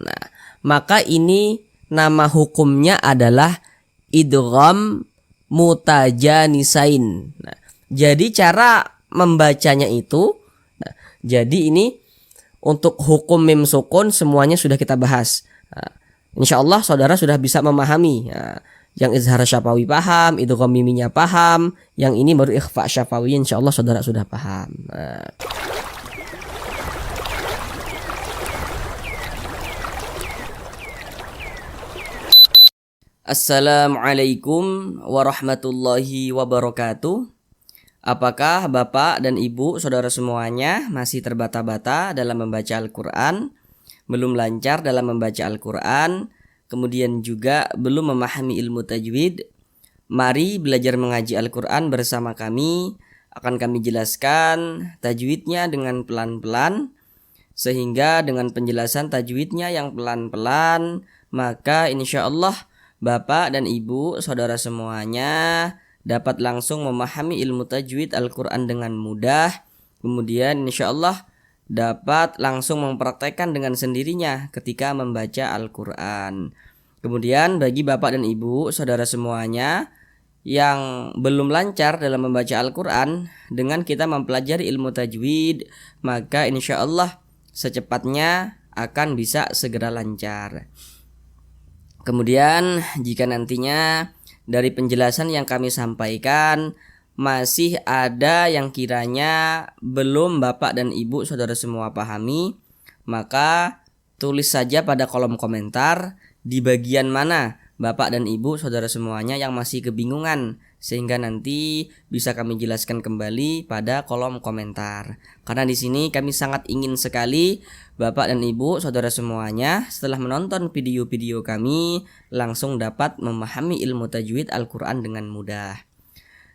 Nah, maka ini nama hukumnya adalah idgham mutajanisain. Nah, jadi cara membacanya itu, nah, jadi ini untuk hukum mim sukun semuanya sudah kita bahas. Nah, insya Allah saudara sudah bisa memahami. Nah, yang izhar syafawi paham, idgham miminya paham, yang ini baru ikhfa syafawi, insya Allah saudara sudah paham. Nah. Assalamualaikum warahmatullahi wabarakatuh. Apakah Bapak dan Ibu saudara semuanya masih terbata-bata dalam membaca Al-Quran, belum lancar dalam membaca Al-Quran, kemudian juga belum memahami ilmu tajwid? Mari belajar mengaji Al-Quran bersama kami. Akan kami jelaskan tajwidnya dengan pelan-pelan, sehingga dengan penjelasan tajwidnya yang pelan-pelan, maka insya Allah Bapak dan Ibu saudara semuanya dapat langsung memahami ilmu tajwid Al-Quran dengan mudah. Kemudian insya Allah dapat langsung mempraktekkan dengan sendirinya ketika membaca Al-Quran. Kemudian bagi Bapak dan Ibu saudara semuanya yang belum lancar dalam membaca Al-Quran, dengan kita mempelajari ilmu tajwid, maka insya Allah secepatnya akan bisa segera lancar. Kemudian jika nantinya dari penjelasan yang kami sampaikan masih ada yang kiranya belum Bapak dan Ibu saudara semua pahami, maka tulis saja pada kolom komentar di bagian mana Bapak dan Ibu saudara semuanya yang masih kebingungan, sehingga nanti bisa kami jelaskan kembali pada kolom komentar. Karena di sini kami sangat ingin sekali Bapak dan Ibu saudara semuanya setelah menonton video-video kami langsung dapat memahami ilmu tajwid Al-Quran dengan mudah.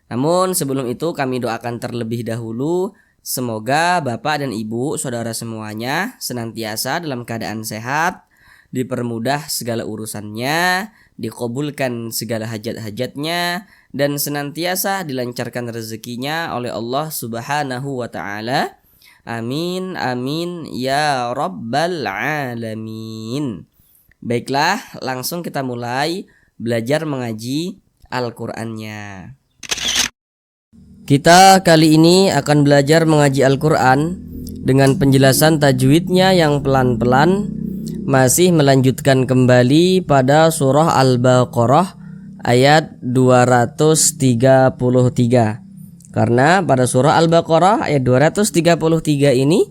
Namun sebelum itu kami doakan terlebih dahulu, semoga Bapak dan Ibu saudara semuanya senantiasa dalam keadaan sehat, dipermudah segala urusannya, dikabulkan segala hajat-hajatnya, dan senantiasa dilancarkan rezekinya oleh Allah Subhanahu wa ta'ala. Amin amin ya rabbal alamin. Baiklah, langsung kita mulai belajar mengaji Al-Qur'annya. Kita kali ini akan belajar mengaji Al-Qur'an dengan penjelasan tajwidnya yang pelan-pelan, masih melanjutkan kembali pada surah Al-Baqarah ayat 233. Karena pada surah Al-Baqarah ayat 233 ini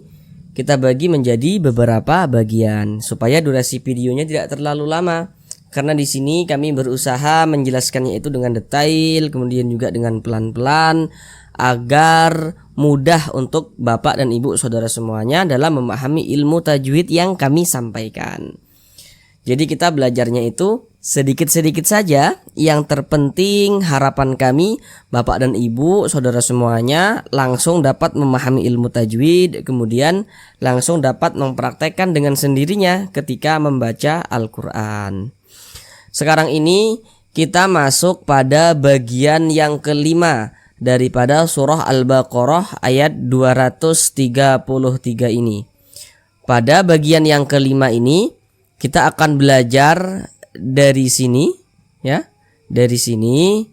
kita bagi menjadi beberapa bagian supaya durasi videonya tidak terlalu lama. Karena di sini kami berusaha menjelaskannya itu dengan detail, kemudian juga dengan pelan-pelan agar mudah untuk Bapak dan Ibu saudara semuanya dalam memahami ilmu tajwid yang kami sampaikan. Jadi kita belajarnya itu sedikit-sedikit saja. Yang terpenting harapan kami Bapak dan Ibu saudara semuanya langsung dapat memahami ilmu tajwid, kemudian langsung dapat mempraktekkan dengan sendirinya ketika membaca Al-Quran. Sekarang ini kita masuk pada bagian yang kelima daripada surah Al-Baqarah ayat 233 ini. Pada bagian yang kelima ini kita akan belajar dari sini, ya, dari sini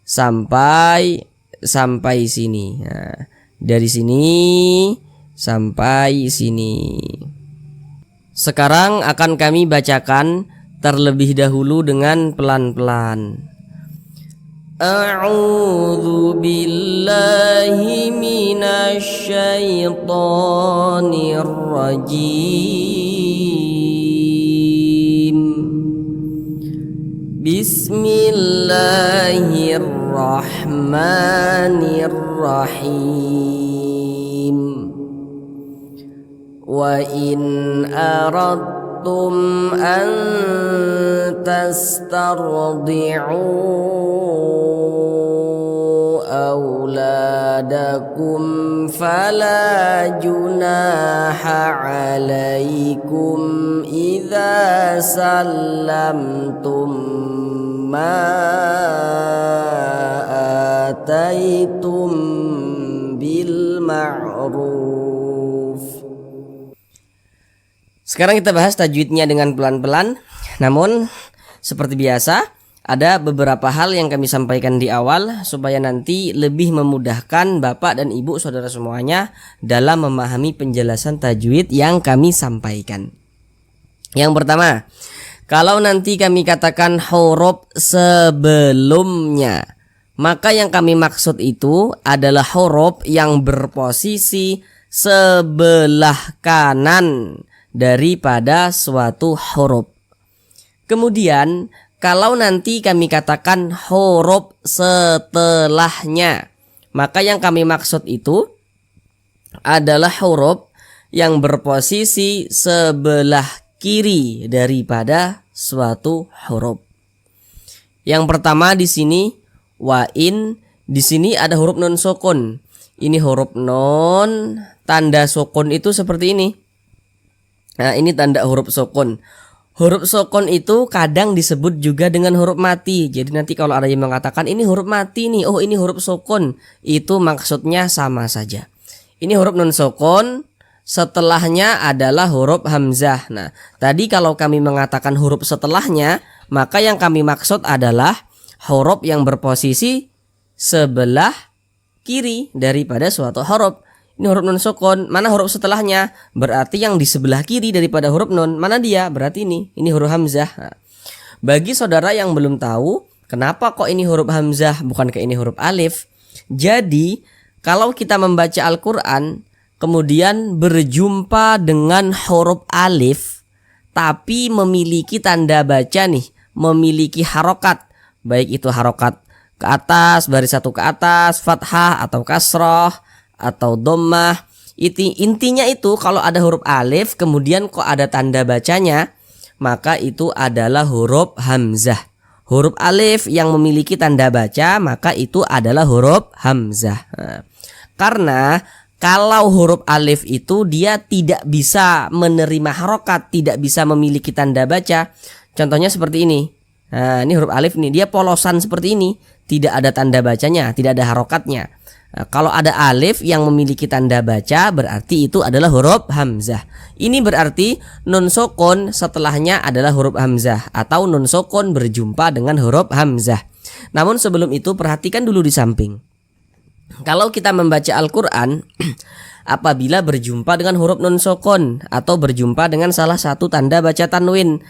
sampai sini. Nah, dari sini sampai sini. Sekarang akan kami bacakan terlebih dahulu dengan pelan-pelan. A'udzu billahi minasy syaithanir rajim. Bismillahirrahmanirrahim. Wa in aradtum an tastardi'u awladakum fala junaha alaikum idza sallamtum ma ataitum bil ma'ruf. Sekarang kita bahas tajwidnya dengan pelan-pelan. Namun seperti biasa, ada beberapa hal yang kami sampaikan di awal supaya nanti lebih memudahkan Bapak dan Ibu saudara semuanya dalam memahami penjelasan tajwid yang kami sampaikan. Yang pertama, kalau nanti kami katakan huruf sebelumnya, maka yang kami maksud itu adalah huruf yang berposisi sebelah kanan daripada suatu huruf. Kemudian kalau nanti kami katakan huruf setelahnya, maka yang kami maksud itu adalah huruf yang berposisi sebelah kiri daripada suatu huruf. Yang pertama di sini wain, di sini ada huruf nun sukun. Ini huruf nun, tanda sukun itu seperti ini. Nah, ini tanda huruf sukun. Huruf sukun itu kadang disebut juga dengan huruf mati. Jadi nanti kalau ada yang mengatakan ini huruf mati nih, oh ini huruf sukun, itu maksudnya sama saja. Ini huruf nun sukun, setelahnya adalah huruf hamzah. Nah, tadi kalau kami mengatakan huruf setelahnya, maka yang kami maksud adalah huruf yang berposisi sebelah kiri daripada suatu huruf. Ini huruf nun sukun, mana huruf setelahnya? Berarti yang di sebelah kiri daripada huruf nun, mana dia? Berarti ini huruf hamzah. Nah, bagi saudara yang belum tahu, kenapa kok ini huruf hamzah bukankah ini huruf alif? Jadi, kalau kita membaca Al-Qur'an kemudian berjumpa dengan huruf alif tapi memiliki tanda baca nih, memiliki harokat, baik itu harokat ke atas, baris satu ke atas, fathah atau kasroh atau dhammah. Intinya itu kalau ada huruf alif kemudian kok ada tanda bacanya, maka itu adalah huruf hamzah. Huruf alif yang memiliki tanda baca, maka itu adalah huruf hamzah. Nah, karena kalau huruf alif itu dia tidak bisa menerima harokat, tidak bisa memiliki tanda baca. Contohnya seperti ini. Nah, ini huruf alif nih, dia polosan seperti ini, tidak ada tanda bacanya, tidak ada harokatnya. Nah, kalau ada alif yang memiliki tanda baca berarti itu adalah huruf hamzah. Ini berarti nun sukun setelahnya adalah huruf hamzah atau nun sukun berjumpa dengan huruf hamzah. Namun sebelum itu perhatikan dulu di samping. Kalau kita membaca Al-Qur'an apabila berjumpa dengan huruf nun sukun atau berjumpa dengan salah satu tanda baca tanwin.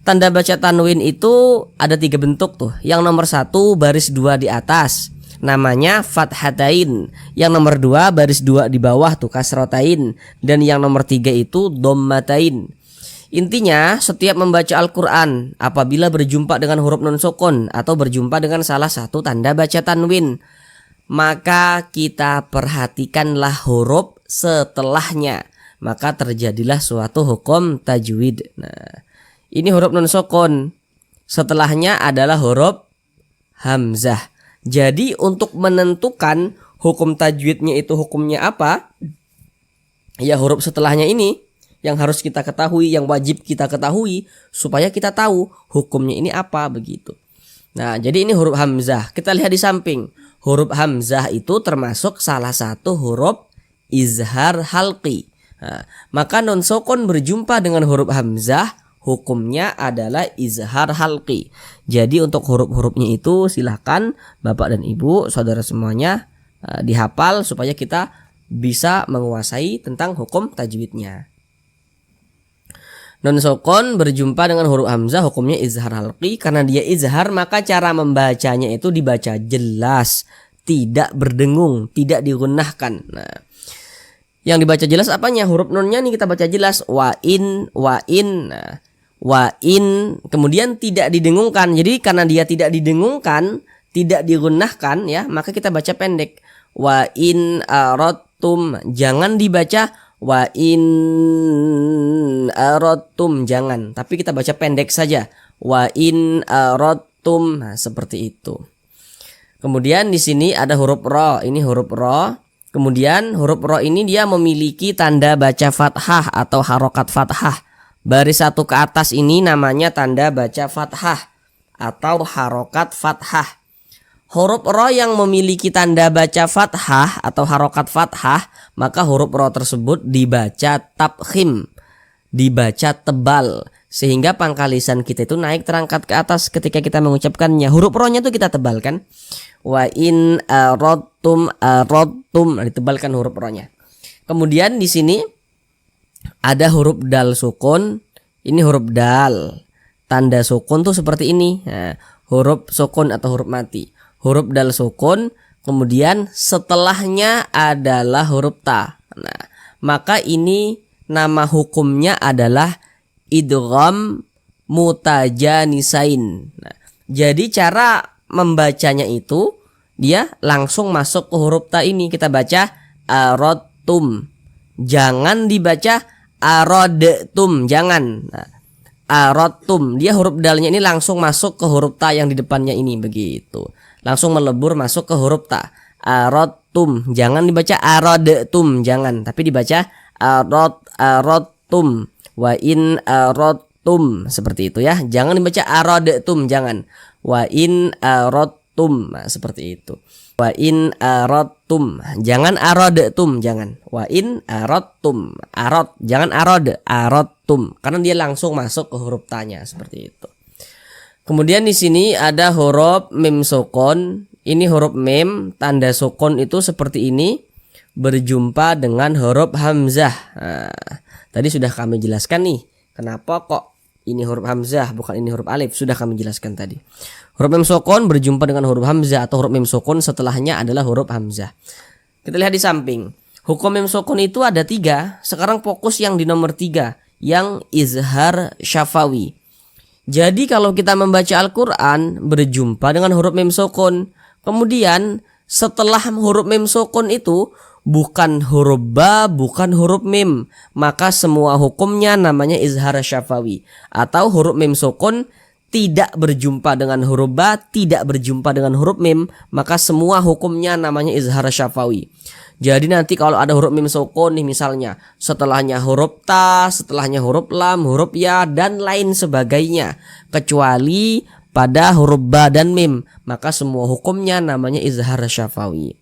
Tanda baca tanwin itu ada 3 bentuk tuh. Yang nomor 1 baris 2 di atas, namanya fathatain. Yang nomor 2 baris 2 di bawah tuh kasrotain. Dan yang nomor 3 itu dhammatain. Intinya setiap membaca Al-Qur'an apabila berjumpa dengan huruf nun sukun atau berjumpa dengan salah satu tanda baca tanwin, maka kita perhatikanlah huruf setelahnya, maka terjadilah suatu hukum tajwid. Nah, ini huruf nun sukun, setelahnya adalah huruf hamzah. Jadi untuk menentukan hukum tajwidnya itu hukumnya apa, ya huruf setelahnya ini yang harus kita ketahui, yang wajib kita ketahui supaya kita tahu hukumnya ini apa begitu. Nah, jadi ini huruf hamzah. Kita lihat di samping. Huruf hamzah itu termasuk salah satu huruf izhar halqi. Nah, maka nun sukun berjumpa dengan huruf hamzah, hukumnya adalah izhar halqi. Jadi untuk huruf-hurufnya itu silakan Bapak dan Ibu, saudara semuanya dihafal supaya kita bisa menguasai tentang hukum tajwidnya. Nun sukun berjumpa dengan huruf hamzah hukumnya izhar halqi. Karena dia izhar maka cara membacanya itu dibaca jelas, tidak berdengung, tidak digunahkan. Nah, yang dibaca jelas apanya? Huruf nunnya nih kita baca jelas. Wain. Nah, wain kemudian tidak didengungkan. Jadi karena dia tidak didengungkan, tidak digunahkan ya, maka kita baca pendek. Wain aradtum, jangan dibaca wa in aradtum, jangan, tapi kita baca pendek saja, wa in aradtum. Nah, seperti itu. Kemudian di sini ada huruf ro, ini huruf ro. Kemudian huruf ro ini dia memiliki tanda baca fathah atau harokat fathah. Baris 1 ke atas ini namanya tanda baca fathah atau harokat fathah. Huruf ro yang memiliki tanda baca fathah atau harokat fathah, maka huruf ro tersebut dibaca tafkhim. dibaca tebal sehingga pangkal lisan kita itu naik terangkat ke atas ketika kita mengucapkannya. Huruf rohnya itu kita tebalkan. Wa in aradtum ditebalkan huruf rohnya. Kemudian di sini ada huruf dal sukun. Ini huruf dal. Tanda sukun tuh seperti ini. Nah, huruf sukun atau huruf mati. Huruf dal sukun, kemudian setelahnya adalah huruf ta. Nah, maka ini nama hukumnya adalah idgham mutajanisain. Nah, jadi cara membacanya itu dia langsung masuk ke huruf ta ini. Kita baca aradtum. Jangan dibaca aradtum, jangan. Nah, aradtum, dia huruf dalnya ini langsung masuk ke huruf ta yang di depannya ini begitu. Langsung melebur masuk ke huruf ta. Aradtum, jangan dibaca aradtum, jangan, tapi dibaca aradtum. Wa in aradtum, seperti itu ya. Jangan dibaca aradtum, jangan. Wa in aradtum, nah, seperti itu. Wa in aradtum, jangan aradtum, jangan. Wa in aradtum, arad, jangan aradtum, karena dia langsung masuk ke huruf tanya seperti itu. Kemudian di sini ada huruf mim sukun. Ini huruf mim, tanda sukun itu seperti ini, berjumpa dengan huruf hamzah. Nah, tadi sudah kami jelaskan nih, kenapa kok ini huruf hamzah bukan ini huruf alif, sudah kami jelaskan tadi. Huruf mim sukun berjumpa dengan huruf hamzah atau huruf mim sukun setelahnya adalah huruf hamzah. Kita lihat di samping. Hukum mim sukun itu ada 3. Sekarang fokus yang di nomor 3, yang izhar syafawi. Jadi kalau kita membaca Al-Quran berjumpa dengan huruf mim sukun, kemudian setelah huruf mim sukun itu bukan huruf ba, bukan huruf mim, maka semua hukumnya namanya izhar syafawi. Atau huruf mim sukun tidak berjumpa dengan huruf ba, tidak berjumpa dengan huruf mim, maka semua hukumnya namanya izhar syafawi. Jadi nanti kalau ada huruf mim sukun nih misalnya, setelahnya huruf ta, setelahnya huruf lam, huruf ya, dan lain sebagainya, kecuali pada huruf ba dan mim, maka semua hukumnya namanya izhar syafawi.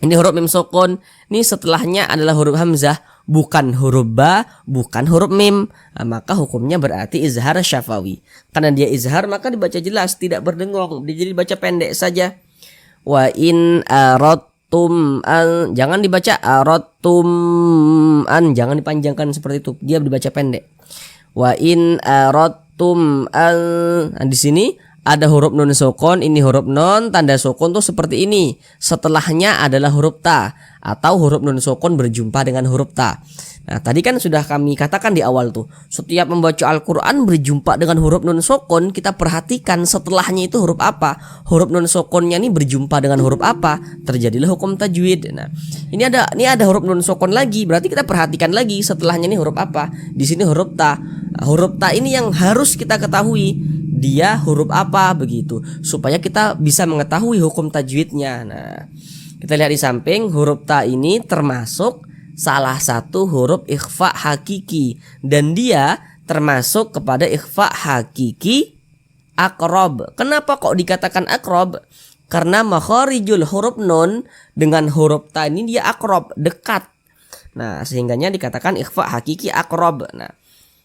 Ini huruf mim sukun, ini setelahnya adalah huruf hamzah, bukan huruf ba, bukan huruf mim, nah, maka hukumnya berarti izhar syafawi. Karena dia izhar maka dibaca jelas, tidak berdengong, jadi dibaca pendek saja. Wa in aradtum an, jangan dibaca aradtum an, jangan dipanjangkan seperti itu, dia dibaca pendek. Wa in aradtum an, nah, di sini ada huruf nun sukun, ini huruf nun, tanda sukun tuh seperti ini. Setelahnya adalah huruf ta, atau huruf nun sukun berjumpa dengan huruf ta. Nah, tadi kan sudah kami katakan di awal tuh, setiap membaca Al-Quran berjumpa dengan huruf nun sukun, kita perhatikan setelahnya itu huruf apa. Huruf nun sukunnya ini berjumpa dengan huruf apa, terjadilah hukum tajwid. Nah, ini ada huruf nun sukun lagi, berarti kita perhatikan lagi setelahnya ini huruf apa. Di sini huruf ta. Nah, huruf ta ini yang harus kita ketahui, dia huruf apa begitu, supaya kita bisa mengetahui hukum tajwidnya. Nah, kita lihat di samping, huruf ta ini termasuk salah satu huruf ikhfa hakiki, dan dia termasuk kepada ikhfa hakiki akrob. Kenapa kok dikatakan akrob? Karena makharijul huruf nun dengan huruf ta ini dia akrob, dekat. Nah, sehingganya dikatakan ikhfa hakiki akrob. Nah,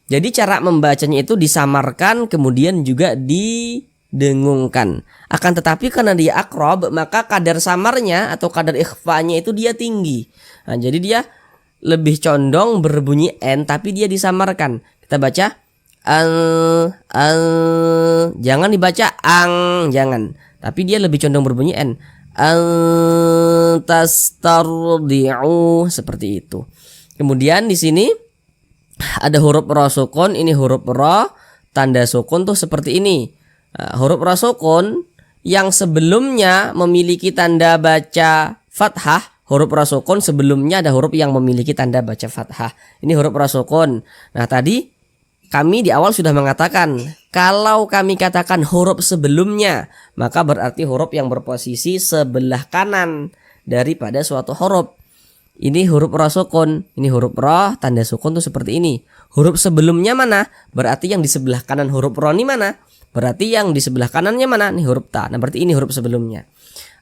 jadi cara membacanya itu disamarkan, kemudian juga didengungkan. Akan tetapi karena dia akrob, maka kadar samarnya atau kadar ikhfanya itu dia tinggi. Nah, jadi dia lebih condong berbunyi n, tapi dia disamarkan. Kita baca jangan dibaca ang, jangan. Tapi dia lebih condong berbunyi n. Tastardi'u, seperti itu. Kemudian di sini ada huruf ra sukun, ini huruf ra, tanda sukun tuh seperti ini. Nah, huruf ra sukun yang sebelumnya memiliki tanda baca fathah, huruf ra sukun sebelumnya ada huruf yang memiliki tanda baca fathah. Ini huruf ra sukun. Nah, tadi kami di awal sudah mengatakan, kalau kami katakan huruf sebelumnya, maka berarti huruf yang berposisi sebelah kanan daripada suatu huruf. Ini huruf ra sukun, ini huruf ra, tanda sukun tuh seperti ini. Huruf sebelumnya mana? Berarti yang di sebelah kanan huruf ra ini mana? Berarti yang di sebelah kanannya mana? Nih huruf ta. Nah, berarti ini huruf sebelumnya.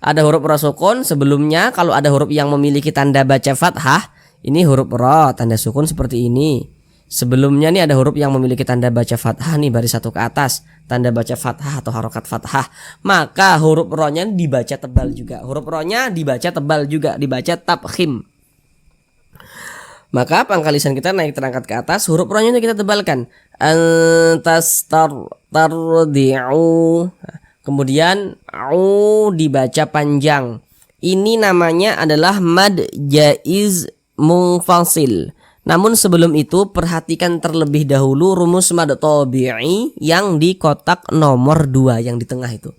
Ada huruf ra sukun sebelumnya, kalau ada huruf yang memiliki tanda baca fathah, ini huruf ra, tanda sukun seperti ini. Sebelumnya nih ada huruf yang memiliki tanda baca fathah nih, baris satu ke atas, tanda baca fathah atau harokat fathah. Maka huruf ro-nya dibaca tebal juga. Huruf ro-nya dibaca tebal juga, dibaca tabkhim. Maka pangkal lisan kita naik terangkat ke atas, huruf ro-nya kita tebalkan. Antas tardi'u. Kemudian au dibaca panjang. Ini namanya adalah mad jaiz munfasil. Namun sebelum itu perhatikan terlebih dahulu rumus mad tabi'i yang di kotak nomor 2 yang di tengah itu.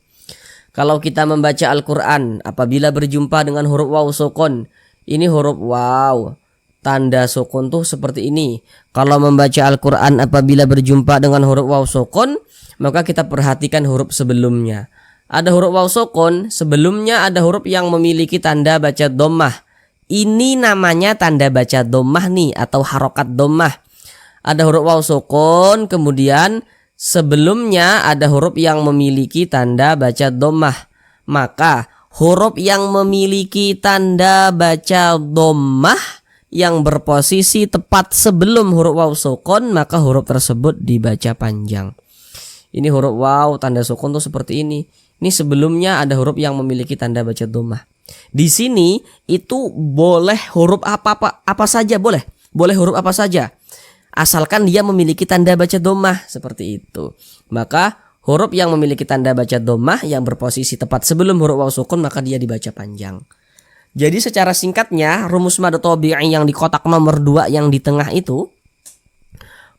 Kalau kita membaca Al-Quran apabila berjumpa dengan huruf waw sukun, ini huruf waw, tanda sukun tuh seperti ini. Kalau membaca Al-Quran apabila berjumpa dengan huruf waw sukun, maka kita perhatikan huruf sebelumnya. Ada huruf waw sukun, sebelumnya ada huruf yang memiliki tanda baca dhammah. Ini namanya tanda baca dhammah nih atau harokat dhammah. Ada huruf waw sukun, kemudian sebelumnya ada huruf yang memiliki tanda baca dhammah. Maka huruf yang memiliki tanda baca dhammah yang berposisi tepat sebelum huruf waw sukun, maka huruf tersebut dibaca panjang. Ini huruf waw tanda sukun tuh seperti ini. Ini sebelumnya ada huruf yang memiliki tanda baca dhammah. Di sini itu boleh huruf apa saja, boleh huruf apa saja asalkan dia memiliki tanda baca dhammah seperti itu. Maka huruf yang memiliki tanda baca dhammah yang berposisi tepat sebelum huruf waw sukun maka dia dibaca panjang. Jadi secara singkatnya rumus mad tabi'i yang di kotak nomor 2 yang di tengah itu,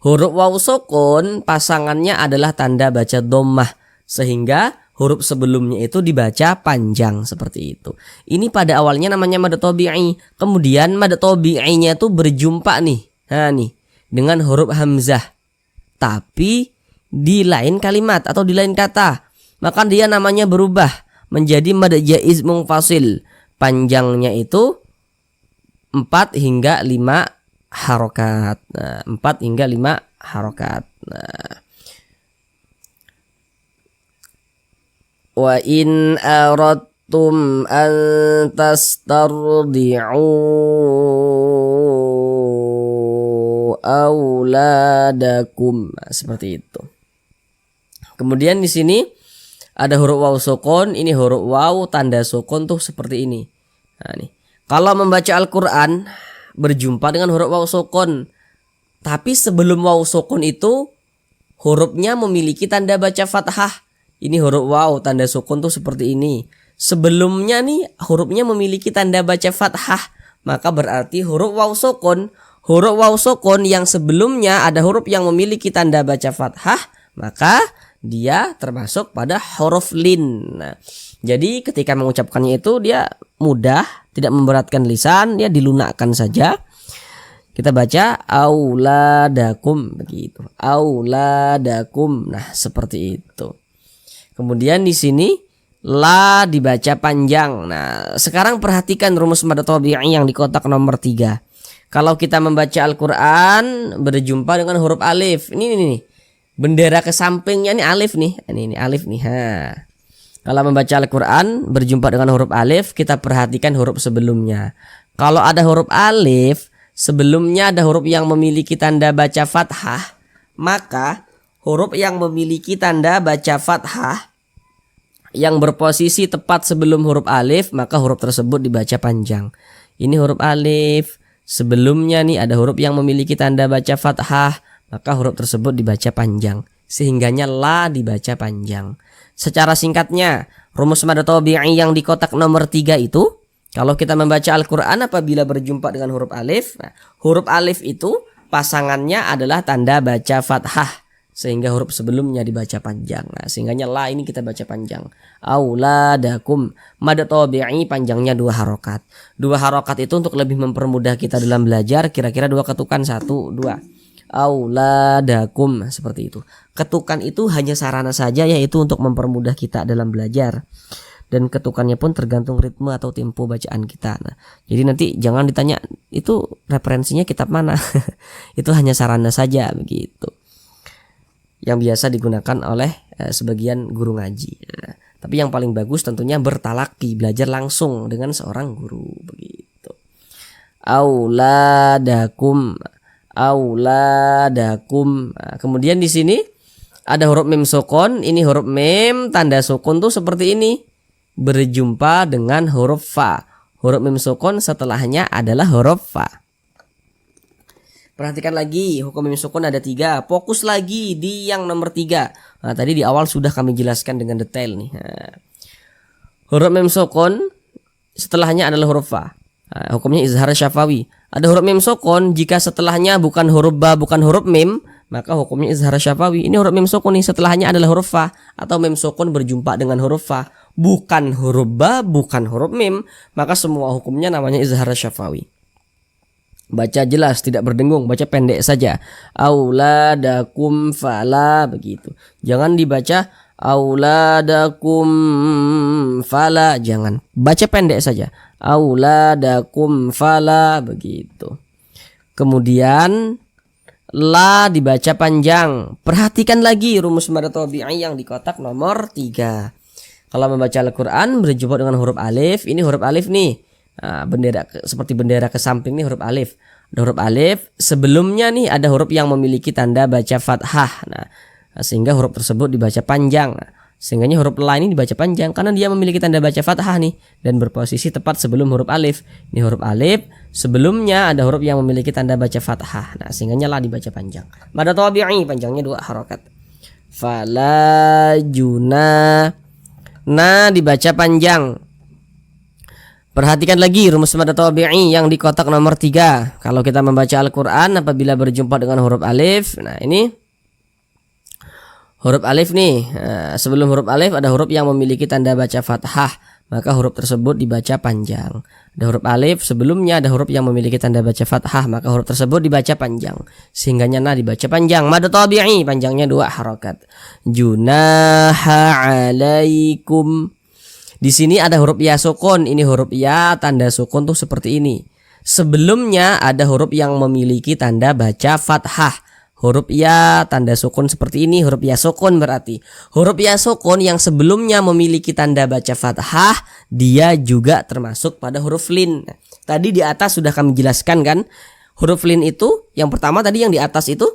huruf waw sukun pasangannya adalah tanda baca dhammah sehingga huruf sebelumnya itu dibaca panjang seperti itu. Ini pada awalnya namanya mad tabi'i. Kemudian mad tabi'inya itu berjumpa nih. Nah nih, dengan huruf hamzah. Tapi di lain kalimat atau di lain kata. Maka dia namanya berubah menjadi mad jaiz munfasil. Panjangnya itu 4 hingga 5 harokat. Nah, 4 hingga 5 harokat. Nah, wa in aradtum an tastardi'u auladakum, seperti itu. Kemudian di sini ada huruf waw sukun, ini huruf waw tanda sukun tuh seperti ini. Nah, nih. Kalau membaca Al-Qur'an berjumpa dengan huruf waw sukun, tapi sebelum waw sukun itu hurufnya memiliki tanda baca fathah. Ini huruf waw tanda sukun tuh seperti ini. Sebelumnya nih hurufnya memiliki tanda baca fathah, maka berarti huruf waw sukun yang sebelumnya ada huruf yang memiliki tanda baca fathah, maka dia termasuk pada huruf lin. Nah, jadi ketika mengucapkannya itu dia mudah, tidak memberatkan lisan, dia dilunakkan saja. Kita baca auladakum begitu. Auladakum. Nah, seperti itu. Kemudian di sini la dibaca panjang. Nah, sekarang perhatikan rumus mad tabi'i yang di kotak nomor 3. Kalau kita membaca Al-Qur'an berjumpa dengan huruf alif. Ini nih. Bendera ke sampingnya nih alif nih. Ini alif nih. Kalau membaca Al-Qur'an berjumpa dengan huruf alif, kita perhatikan huruf sebelumnya. Kalau ada huruf alif, sebelumnya ada huruf yang memiliki tanda baca fathah, maka huruf yang memiliki tanda baca fathah yang berposisi tepat sebelum huruf alif, maka huruf tersebut dibaca panjang. Ini huruf alif, sebelumnya nih ada huruf yang memiliki tanda baca fathah, maka huruf tersebut dibaca panjang. Sehingganya la dibaca panjang. Secara singkatnya, rumus mad tabi'i yang di kotak nomor 3 itu, kalau kita membaca Al-Qur'an apabila berjumpa dengan huruf alif, nah, huruf alif itu pasangannya adalah tanda baca fathah, sehingga huruf sebelumnya dibaca panjang. Nah, sehingganya la ini kita baca panjang. Auladakum. Mad tabi'i panjangnya 2 harokat. 2 harokat itu untuk lebih mempermudah kita dalam belajar, kira-kira 2 ketukan, 1, 2. Auladakum, seperti itu. Ketukan itu hanya sarana saja, yaitu untuk mempermudah kita dalam belajar. Dan ketukannya pun tergantung ritme atau tempo bacaan kita. Nah, jadi nanti jangan ditanya itu referensinya kitab mana. Itu hanya sarana saja begitu, yang biasa digunakan oleh sebagian guru ngaji. Nah, tapi yang paling bagus tentunya bertalaki, belajar langsung dengan seorang guru begitu. Auladakum. auladakum. Nah, kemudian di sini ada huruf mim sukun. Ini huruf mim tanda sukun tuh seperti ini, berjumpa dengan huruf fa. Huruf mim sukun setelahnya adalah huruf fa. Perhatikan lagi, hukum mim sukun ada 3. Fokus lagi di yang nomor 3. Nah, tadi di awal sudah kami jelaskan dengan detail nih. Nah, huruf mim sukun setelahnya adalah huruf fa. Nah, hukumnya izhar syafawi. Ada huruf mim sukun, jika setelahnya bukan huruf ba, bukan huruf mim, maka hukumnya izhar syafawi. Ini huruf mim sukun nih, setelahnya adalah huruf fa, atau mim sukun berjumpa dengan huruf fa, bukan huruf ba, bukan huruf mim, maka semua hukumnya namanya izhar syafawi. Baca jelas, tidak berdengung, baca pendek saja. Auladakum fala, begitu. Jangan dibaca auladakum fala, jangan. Baca pendek saja. Auladakum fala, begitu. Kemudian la dibaca panjang. Perhatikan lagi rumus mad tabi'i yang di kotak nomor 3. Kalau membaca Al-Qur'an berjumpa dengan huruf alif, ini huruf alif nih. Nah, bendera seperti bendera ke samping nih huruf alif. Ada huruf alif, sebelumnya nih ada huruf yang memiliki tanda baca fathah. Nah, sehingga huruf tersebut dibaca panjang. Sehingganya huruf la ini dibaca panjang karena dia memiliki tanda baca fathah nih dan berposisi tepat sebelum huruf alif. Ini huruf alif, sebelumnya ada huruf yang memiliki tanda baca fathah. Nah, sehingganya la dibaca panjang. Mad tabi'i panjangnya 2 harokat. Fala juna, na dibaca panjang. Perhatikan lagi rumus mad tabi'i yang di kotak nomor 3. Kalau kita membaca Al-Qur'an apabila berjumpa dengan huruf alif, nah ini huruf alif nih. Nah, sebelum huruf alif ada huruf yang memiliki tanda baca fathah, maka huruf tersebut dibaca panjang. Ada huruf alif, sebelumnya ada huruf yang memiliki tanda baca fathah, maka huruf tersebut dibaca panjang. Sehingganya na dibaca panjang. Mad tabi'i panjangnya 2 harokat. Junaha alaikum. Di sini ada huruf ya sukun. Ini huruf ya tanda sukun tuh seperti ini. Sebelumnya ada huruf yang memiliki tanda baca fathah. Huruf ya tanda sukun seperti ini, huruf ya sukun berarti. Huruf ya sukun yang sebelumnya memiliki tanda baca fathah, dia juga termasuk pada huruf lin. Tadi di atas sudah kami jelaskan kan. Huruf lin itu yang pertama tadi yang di atas itu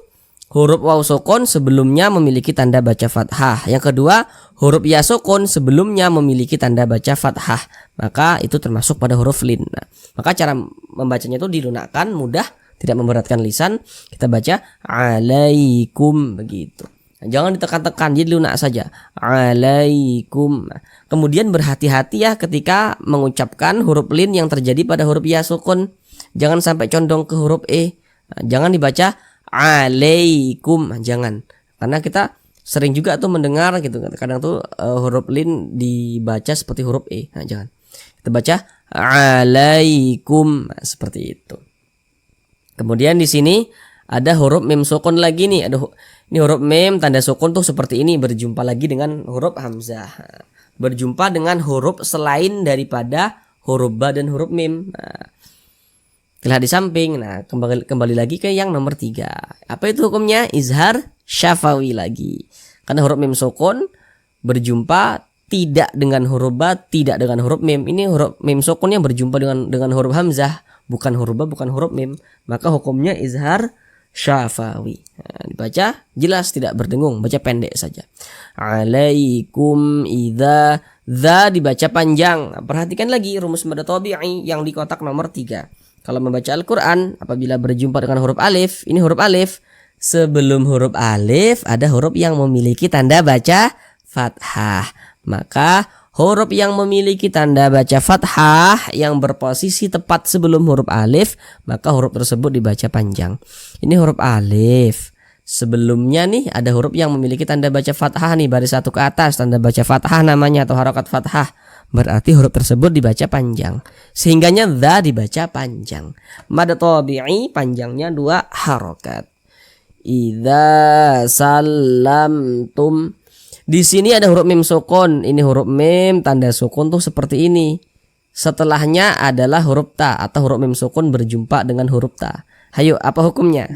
huruf waw sukun sebelumnya memiliki tanda baca fathah. Yang kedua, huruf ya sukun sebelumnya memiliki tanda baca fathah. Maka itu termasuk pada huruf lin. Nah, maka cara membacanya itu dilunakkan, mudah, tidak memberatkan lisan. Kita baca alaikum begitu. Nah, jangan ditekan-tekan, jadi lunak saja. Alaikum. Nah, kemudian berhati-hati ya ketika mengucapkan huruf lin yang terjadi pada huruf ya sukun. Jangan sampai condong ke huruf e. Nah, jangan dibaca alaikum, jangan, karena kita sering juga tuh mendengar gitu kadang tuh huruf lin dibaca seperti huruf e. Nah, jangan, kita baca alaikum. Nah, seperti itu. Kemudian di sini ada huruf mim sukun lagi nih. Ini huruf mim tanda sukun tuh seperti ini, berjumpa lagi dengan huruf hamzah, berjumpa dengan huruf selain daripada huruf ba dan huruf mim. Nah, telah di samping. Nah, kembali lagi ke yang nomor 3. Apa itu hukumnya? Izhar syafawi lagi. Karena huruf mim sukun berjumpa tidak dengan huruf ba, tidak dengan huruf mim. Ini huruf mim sukun yang berjumpa dengan huruf hamzah, bukan huruf ba, bukan huruf mim. Maka hukumnya izhar syafawi. Nah, dibaca jelas, tidak berdengung, baca pendek saja. Alaikum idza, za dibaca panjang. Nah, perhatikan lagi rumus mad tabi'i yang di kotak nomor 3. Kalau membaca Al-Quran, apabila berjumpa dengan huruf alif, ini huruf alif. Sebelum huruf alif ada huruf yang memiliki tanda baca fathah. Maka huruf yang memiliki tanda baca fathah yang berposisi tepat sebelum huruf alif, maka huruf tersebut dibaca panjang. Ini huruf alif. Sebelumnya nih ada huruf yang memiliki tanda baca fathah nih, baris 1 ke atas, tanda baca fathah namanya atau harokat fathah. Berarti huruf tersebut dibaca panjang. Sehingganya dha dibaca panjang. Mad tabi'i panjangnya 2 harokat. Idza salamtum. Di sini ada huruf mim sukun. Ini huruf mim tanda sukun tuh seperti ini. Setelahnya adalah huruf ta atau huruf mim sukun berjumpa dengan huruf ta. Hayo, apa hukumnya?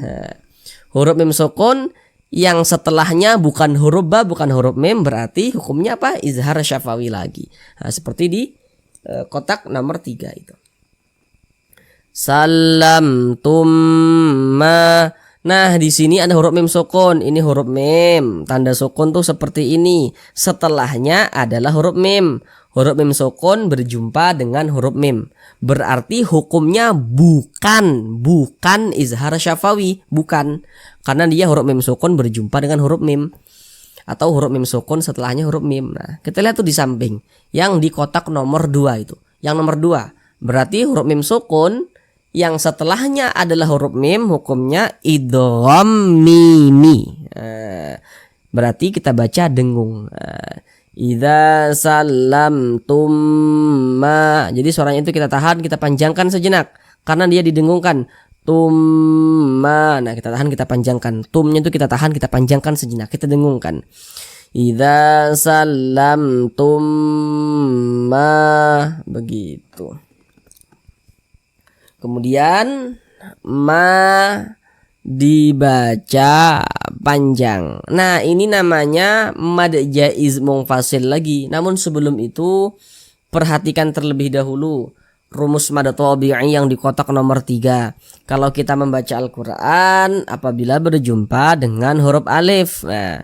Huruf mim sukun yang setelahnya bukan huruf ba, bukan huruf mim, berarti hukumnya apa? Izhar syafawi lagi. Nah, seperti di kotak nomor 3 itu. Salamtum ma. Nah, di sini ada huruf mim sukun. Ini huruf mim. Tanda sukun tuh seperti ini. Setelahnya adalah huruf mim. Huruf mim sukun berjumpa dengan huruf mim. Berarti hukumnya bukan izhar syafawi, bukan. Karena dia huruf mim sukun berjumpa dengan huruf mim. Atau huruf mim sukun setelahnya huruf mim. Nah, kita lihat tuh di samping. Yang di kotak nomor 2 itu. Yang nomor 2. Berarti huruf mim sukun yang setelahnya adalah huruf mim, hukumnya idgham mimi. Berarti kita baca dengung. Idza salamtum ma. Jadi suaranya itu kita tahan, kita panjangkan sejenak karena dia didengungkan. Tumma. Nah, kita tahan, kita panjangkan. Tumnya itu kita tahan, kita panjangkan sejenak, kita dengungkan. Idza salamtum ma. Begitu. Kemudian ma dibaca panjang. Nah, ini namanya mad jaiz munfasil lagi. Namun sebelum itu perhatikan terlebih dahulu rumus mad tabi'i yang di kotak nomor 3. Kalau kita membaca Al-Qur'an apabila berjumpa dengan huruf alif. Nah,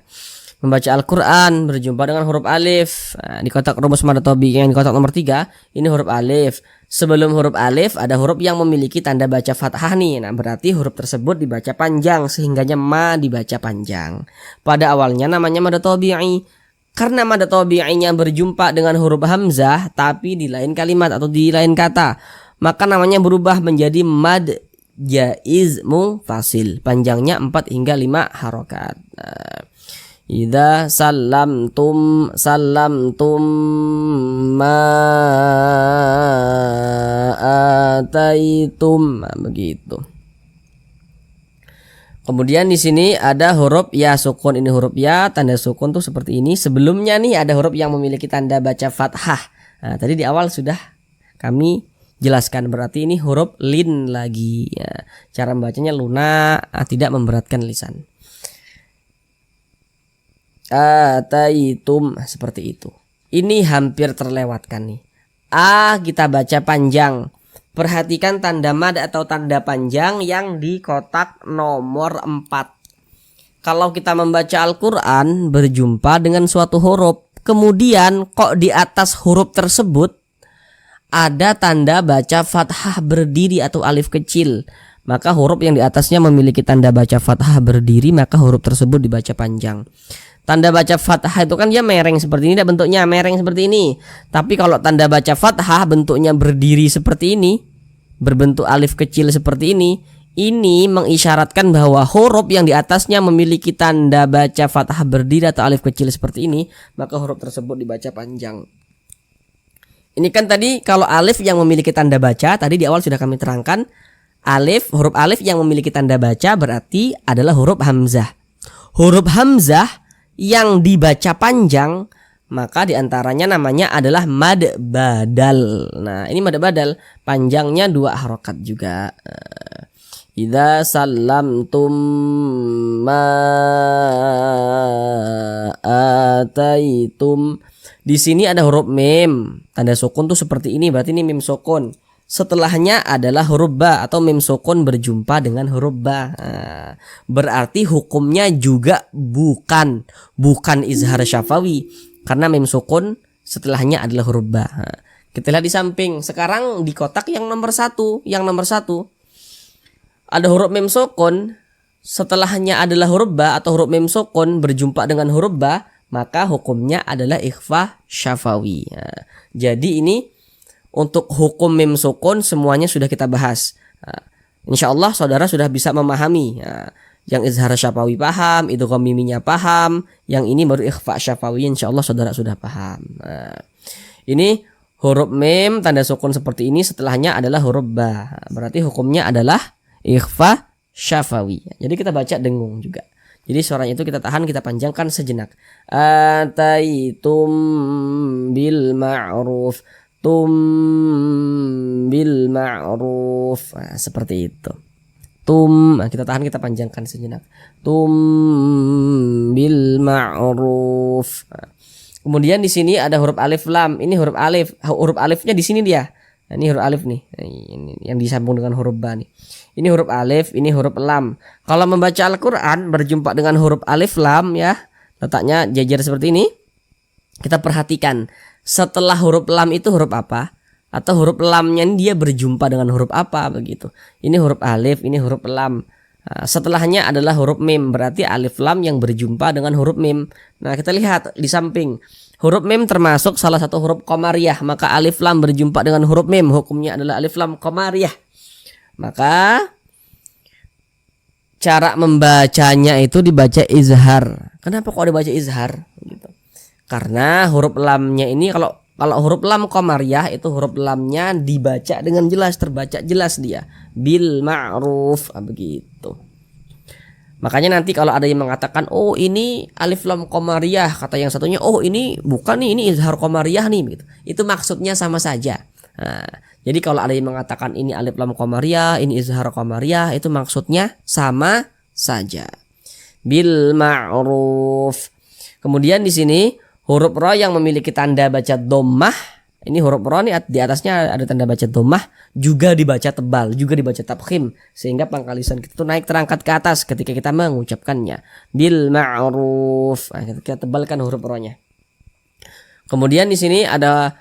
membaca Al-Qur'an berjumpa dengan huruf alif. Nah, di kotak rumus mad tabi'i yang di kotak nomor 3, ini huruf alif. Sebelum huruf alif ada huruf yang memiliki tanda baca fathah nih. Nah, berarti huruf tersebut dibaca panjang sehingganya ma dibaca panjang. Pada awalnya namanya mad tabi'i. Karena mad tabi'inya berjumpa dengan huruf hamzah tapi di lain kalimat atau di lain kata, maka namanya berubah menjadi mad jaiz munfasil. Panjangnya 4 hingga 5 harokat. Nah, idza salamtum ma ataitum. Nah, begitu. Kemudian di sini ada huruf ya sukun. Ini huruf ya, tanda sukun tuh seperti ini. Sebelumnya nih ada huruf yang memiliki tanda baca fathah. Nah, tadi di awal sudah kami jelaskan, berarti ini huruf lin lagi ya. Cara membacanya lunak, tidak memberatkan lisan. Ataitum, seperti itu. Ini hampir terlewatkan nih. Kita baca panjang. Perhatikan tanda mad atau tanda panjang yang di kotak nomor 4. Kalau kita membaca Al-Qur'an berjumpa dengan suatu huruf, kemudian kok di atas huruf tersebut ada tanda baca fathah berdiri atau alif kecil, maka huruf yang di atasnya memiliki tanda baca fathah berdiri, maka huruf tersebut dibaca panjang. Tanda baca fathah itu kan dia mereng seperti ini, bentuknya mereng seperti ini. Tapi kalau tanda baca fathah bentuknya berdiri seperti ini, berbentuk alif kecil seperti ini mengisyaratkan bahwa huruf yang di atasnya memiliki tanda baca fathah berdiri atau alif kecil seperti ini, maka huruf tersebut dibaca panjang. Ini kan tadi kalau alif yang memiliki tanda baca, tadi di awal sudah kami terangkan, huruf alif yang memiliki tanda baca berarti adalah huruf hamzah. Huruf hamzah yang dibaca panjang, maka diantaranya namanya adalah mad badal. Nah, ini mad badal, panjangnya 2 harokat juga. Idza salamtum ma ataitum. Di sini ada huruf mim, tanda sukun tuh seperti ini, berarti ini mim sukun. Setelahnya adalah huruf ba atau mim sukun berjumpa dengan huruf ba. Nah, berarti hukumnya juga bukan izhar syafawi karena mim sukun setelahnya adalah huruf ba. Nah, kita lihat di samping. Sekarang di kotak yang nomor 1, ada huruf mim sukun, setelahnya adalah huruf ba atau huruf mim sukun berjumpa dengan huruf ba, maka hukumnya adalah ikhfa syafawi. Nah, jadi ini untuk hukum mim sukun semuanya sudah kita bahas. Insyaallah saudara sudah bisa memahami. Yang izhar syafawi paham, idgham miminya paham, yang ini baru ikhfa syafawi, insyaallah saudara sudah paham. Ini huruf mim tanda sukun seperti ini, setelahnya adalah huruf ba. Berarti hukumnya adalah ikhfa syafawi. Jadi kita baca dengung juga. Jadi suaranya itu kita tahan, kita panjangkan sejenak. Ataitum bil ma'ruf. Bil ma'ruf. Nah, seperti itu. Kita tahan, kita panjangkan sejenak. Bil ma'ruf. Nah, kemudian di sini ada huruf alif lam. Ini huruf alif. Huruf alifnya di sini dia. Nah, ini huruf alif nih. Ini yang disambung dengan huruf ba nih. Ini huruf alif, ini huruf lam. Kalau membaca Al-Qur'an berjumpa dengan huruf alif lam ya, letaknya jajar seperti ini. Kita perhatikan setelah huruf lam itu huruf apa? Atau huruf lamnya ini dia berjumpa dengan huruf apa begitu. Ini huruf alif, ini huruf lam. Nah, setelahnya adalah huruf mim, berarti alif lam yang berjumpa dengan huruf mim. Nah, kita lihat di samping. Huruf mim termasuk salah satu huruf qamariyah, maka alif lam berjumpa dengan huruf mim, hukumnya adalah alif lam qamariyah. Maka cara membacanya itu dibaca izhar. Kenapa kok dibaca izhar? Gitu. Karena huruf lamnya ini kalau huruf lam qamariyah itu huruf lamnya dibaca dengan jelas, terbaca jelas dia. Bil ma'ruf, begitu. Makanya nanti kalau ada yang mengatakan, oh ini alif lam qamariyah, kata yang satunya, oh ini bukan nih, ini izhar qamariyah nih, gitu. Itu maksudnya sama saja. Nah, jadi kalau ada yang mengatakan ini alif lam qamariyah, ini izhar qamariyah, itu maksudnya sama saja. Bil ma'ruf. Kemudian di sini huruf ra yang memiliki tanda baca dhammah. Ini huruf ra nih di atasnya ada tanda baca dhammah, juga dibaca tebal, juga dibaca tafkhim, sehingga pangkal lisan kita tuh naik terangkat ke atas ketika kita mengucapkannya. Bil ma'ruf. Nah, kita tebalkan huruf ra-nya. Kemudian di sini ada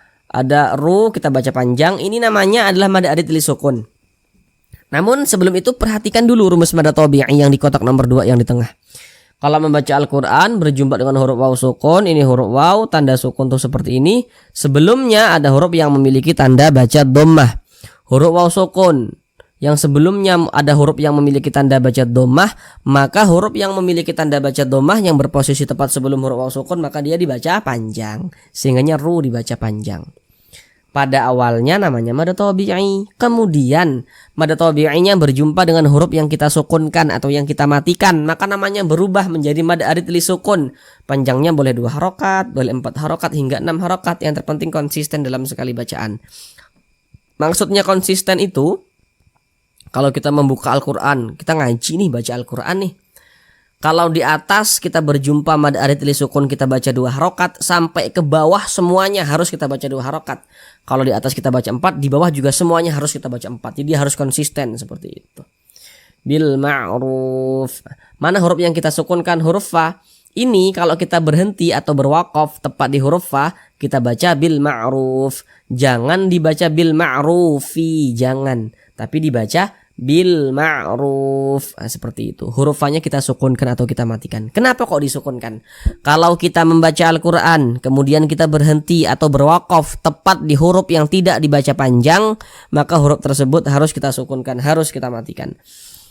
ru, kita baca panjang. Ini namanya adalah mad arid li sukun. Namun sebelum itu perhatikan dulu rumus mad tabi'i yang di kotak nomor 2 yang di tengah. Kalau membaca Al-Quran berjumpa dengan huruf waw sukun, ini huruf waw, tanda sukun tuh seperti ini. Sebelumnya ada huruf yang memiliki tanda baca dhammah. Huruf waw sukun yang sebelumnya ada huruf yang memiliki tanda baca dhammah, maka huruf yang memiliki tanda baca dhammah yang berposisi tepat sebelum huruf waw sukun, maka dia dibaca panjang. Sehingganya ru dibaca panjang. Pada awalnya namanya mad tabi'i. Kemudian mad tabi'inya berjumpa dengan huruf yang kita sukunkan atau yang kita matikan, maka namanya berubah menjadi mad arid li sukun. Panjangnya boleh 2 harokat, boleh 4 harokat hingga 6 harokat. Yang terpenting konsisten dalam sekali bacaan. Maksudnya konsisten itu, kalau kita membuka Al-Quran, kita ngaji nih, baca Al-Quran nih. Kalau di atas kita berjumpa mad arid li sukun, kita baca 2 harokat, sampai ke bawah semuanya harus kita baca 2 harokat. Kalau di atas kita baca 4, di bawah juga semuanya harus kita baca 4. Jadi harus konsisten seperti itu. Bil ma'ruf. Mana huruf yang kita sukunkan? Huruf fa. Ini kalau kita berhenti atau berwaqaf tepat di huruf fa, kita baca bil ma'ruf. Jangan dibaca bil ma'rufi, jangan. Tapi dibaca bil ma'ruf. Seperti itu. Huruf fa-nya kita sukunkan atau kita matikan. Kenapa kok disukunkan? Kalau kita membaca Al-Quran kemudian kita berhenti atau berwaqaf tepat di huruf yang tidak dibaca panjang, maka huruf tersebut harus kita sukunkan, harus kita matikan.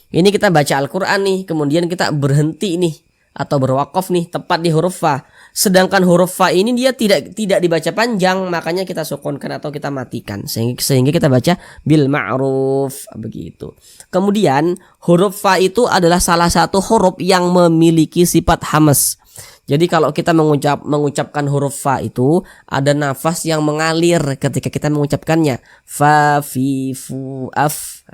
Ini kita baca Al-Quran nih, kemudian kita berhenti nih atau berwaqaf nih tepat di huruf fa. Sedangkan huruf fa ini dia tidak dibaca panjang, makanya kita sukunkan atau kita matikan sehingga kita baca bil ma'ruf, begitu. Kemudian huruf fa itu adalah salah satu huruf yang memiliki sifat hamas. Jadi kalau kita mengucapkan huruf fa itu ada nafas yang mengalir ketika kita mengucapkannya. Fa fi fu af.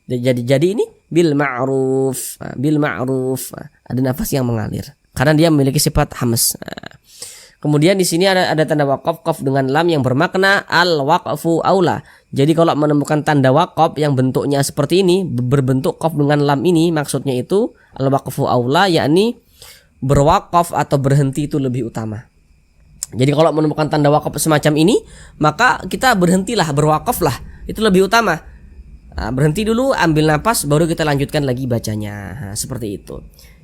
Jadi ini bil ma'ruf, bil ma'ruf, ada nafas yang mengalir karena dia memiliki sifat hamas. Kemudian di sini ada tanda waqaf, qaf dengan lam yang bermakna al waqfu aula. Jadi kalau menemukan tanda waqaf yang bentuknya seperti ini, berbentuk qaf dengan lam ini, maksudnya itu al waqfu aula, yakni berwaqaf atau berhenti itu lebih utama. Jadi kalau menemukan tanda waqaf semacam ini, maka kita berhentilah, berwaqaflah, itu lebih utama. Berhenti dulu, ambil napas, baru kita lanjutkan lagi bacanya. Seperti itu.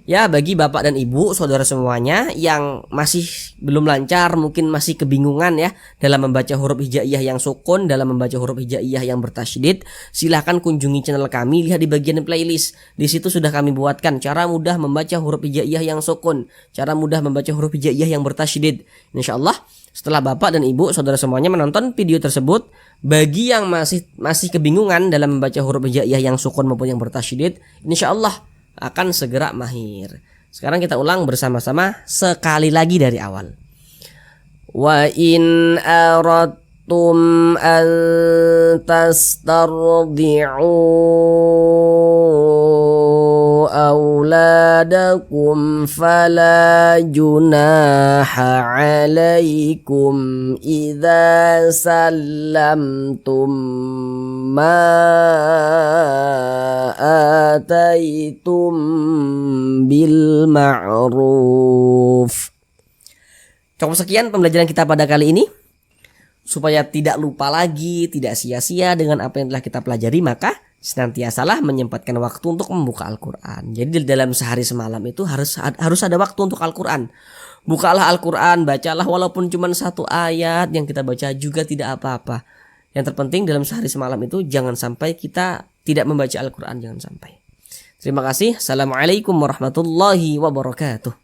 Ya, bagi bapak dan ibu, saudara semuanya yang masih belum lancar, mungkin masih kebingungan ya dalam membaca huruf hijaiyah yang sukun, dalam membaca huruf hijaiyah yang bertasydid, silahkan kunjungi channel kami, lihat di bagian playlist. Di situ sudah kami buatkan cara mudah membaca huruf hijaiyah yang sukun, cara mudah membaca huruf hijaiyah yang bertasydid. Insyaallah setelah bapak dan ibu, saudara semuanya menonton video tersebut, bagi yang masih kebingungan dalam membaca huruf hijaiyah yang sukun maupun yang bertasydid, insyaallah akan segera mahir. Sekarang kita ulang bersama-sama sekali lagi dari awal. Wa in aradtum an tastardi'u أولادكم فلا جناح عليكم إذا سلمتم ما آتيتم بالمعروف. Cukup sekian pembelajaran kita pada kali ini. Supaya tidak lupa lagi, tidak sia-sia dengan apa yang telah kita pelajari, maka senantiasalah menyempatkan waktu untuk membuka Al-Quran. Jadi dalam sehari semalam itu harus ada waktu untuk Al-Quran. Bukalah Al-Quran, bacalah walaupun cuma satu ayat yang kita baca juga tidak apa-apa. Yang terpenting dalam sehari semalam itu jangan sampai kita tidak membaca Al-Quran, jangan sampai. Terima kasih. Assalamualaikum warahmatullahi wabarakatuh.